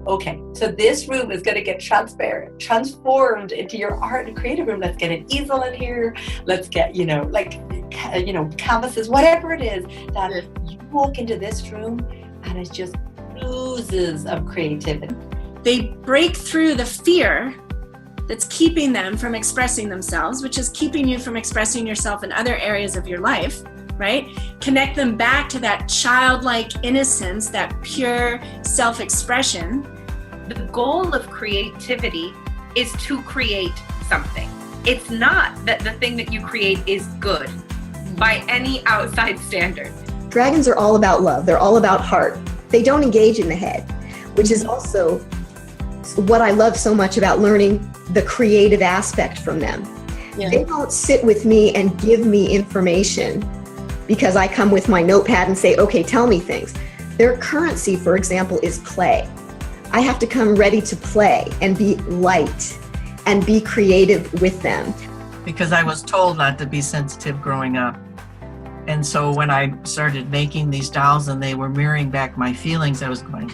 okay, so this room is going to get transformed into your art and creative room. Let's get an easel in here. Let's get, canvases, whatever it is, that you walk into this room and it just oozes of creativity. They break through the fear that's keeping them from expressing themselves, which is keeping you from expressing yourself in other areas of your life, right? Connect them back to that childlike innocence, that pure self-expression. The goal of creativity is to create something. It's not that the thing that you create is good by any outside standard. Dragons are all about love. They're all about heart. They don't engage in the head, which is also what I love so much about learning the creative aspect from them. Yeah. They don't sit with me and give me information because I come with my notepad and say, okay, tell me things. Their currency, for example, is play. I have to come ready to play and be light and be creative with them. Because I was told not to be sensitive growing up. And so when I started making these dolls and they were mirroring back my feelings, I was going,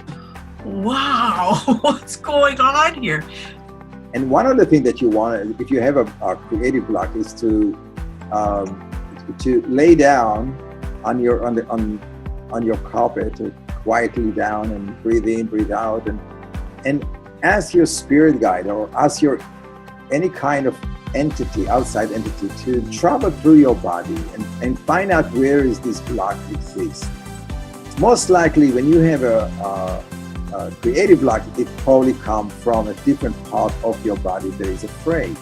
wow, what's going on here? And one of the things that you want, if you have a creative block, is to lay down on your carpet, quietly down, and breathe in, breathe out, and ask your spirit guide or ask your any kind of entity, outside entity, to travel through your body and find out where is this block exists. Most likely, when you have a creative block, it probably comes from a different part of your body that is afraid.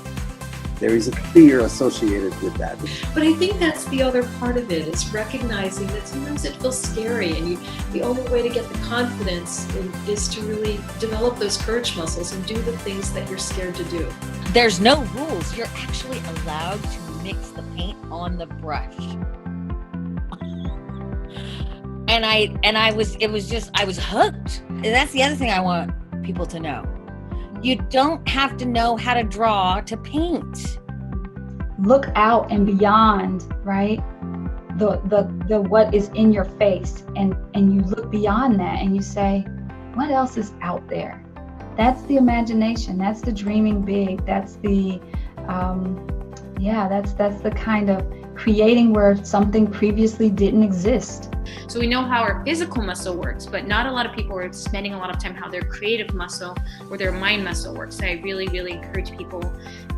There is a fear associated with that. But I think that's the other part of it, is recognizing that sometimes it feels scary, and the only way to get the confidence is to really develop those courage muscles and do the things that you're scared to do. There's no rules. You're actually allowed to mix the paint on the brush. And I was hooked. And that's the other thing I want people to know. You don't have to know how to draw to paint. Look out and beyond, right? The what is in your face, and you look beyond that and you say, what else is out there? That's the imagination. That's the dreaming big. That's the that's the kind of creating where something previously didn't exist. So we know how our physical muscle works, but not a lot of people are spending a lot of time how their creative muscle or their mind muscle works. So I really, really encourage people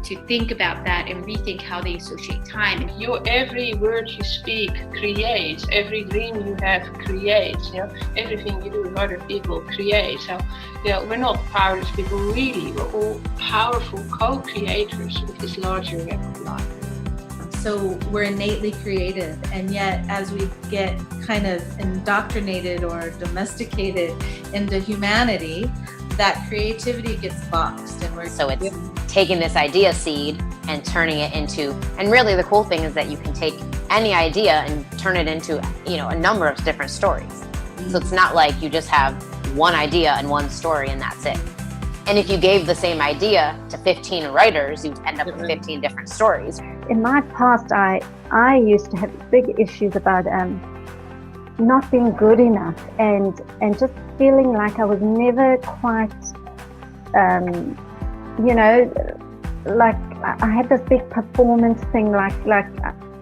to think about that and rethink how they associate time. Every word you speak creates, every dream you have creates, everything you do with other people creates. So, we're not powerless people really, we're all powerful co-creators of this larger web of life. So we're innately creative, and yet as we get kind of indoctrinated or domesticated into humanity, that creativity gets boxed. So it's taking this idea seed and turning it into, and really the cool thing is that you can take any idea and turn it into, a number of different stories. So it's not like you just have one idea and one story and that's it. And if you gave the same idea to 15 writers, you'd end up with 15 different stories. In my past, I used to have big issues about not being good enough and just feeling like I was never quite, like I had this big performance thing, like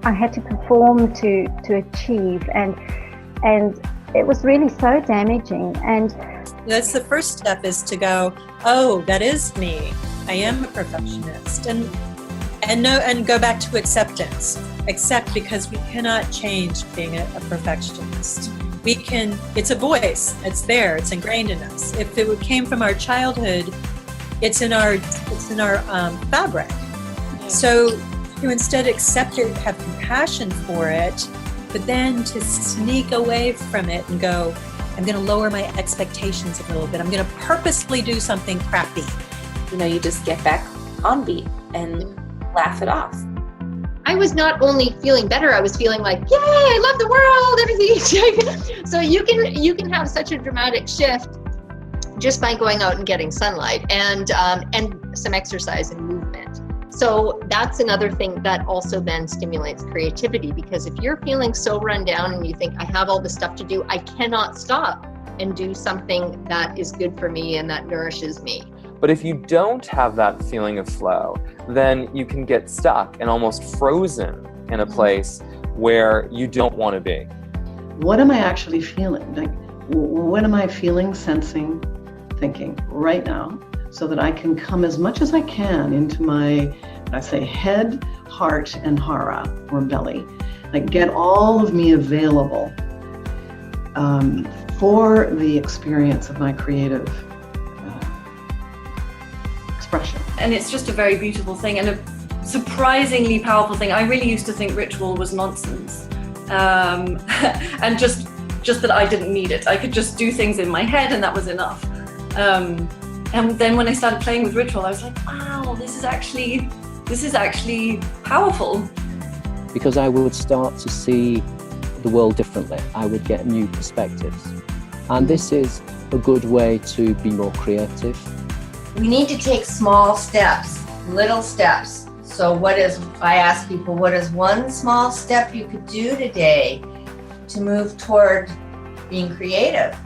I had to perform to achieve, and it was really so damaging. And that's the first step, is to go, oh, that is me. I am a perfectionist, and go back to acceptance. Accept, because we cannot change being a perfectionist. We can. It's a voice. It's there. It's ingrained in us. If it came from our childhood, it's in our fabric. Yeah. So to instead accept it, have compassion for it, but then to sneak away from it and go, I'm going to lower my expectations a little bit. I'm going to purposely do something crappy. You just get back on beat and laugh it off. I was not only feeling better, I was feeling like, yay, I love the world, everything. So you can have such a dramatic shift just by going out and getting sunlight and some exercise and movement. So that's another thing that also then stimulates creativity, because if you're feeling so run down and you think, I have all this stuff to do, I cannot stop, and do something that is good for me and that nourishes me. But if you don't have that feeling of flow, then you can get stuck and almost frozen in a place where you don't want to be. What am I actually feeling? Like, what am I feeling, sensing, thinking right now, so that I can come as much as I can into my, I say, head, heart, and hara, or belly. Like, get all of me available for the experience of my creative expression. And it's just a very beautiful thing and a surprisingly powerful thing. I really used to think ritual was nonsense, and just that I didn't need it. I could just do things in my head and that was enough. And then when I started playing with ritual, I was like, wow, this is actually powerful. Because I would start to see the world differently. I would get new perspectives. And this is a good way to be more creative. We need to take small steps, little steps. So I ask people, what is one small step you could do today to move toward being creative?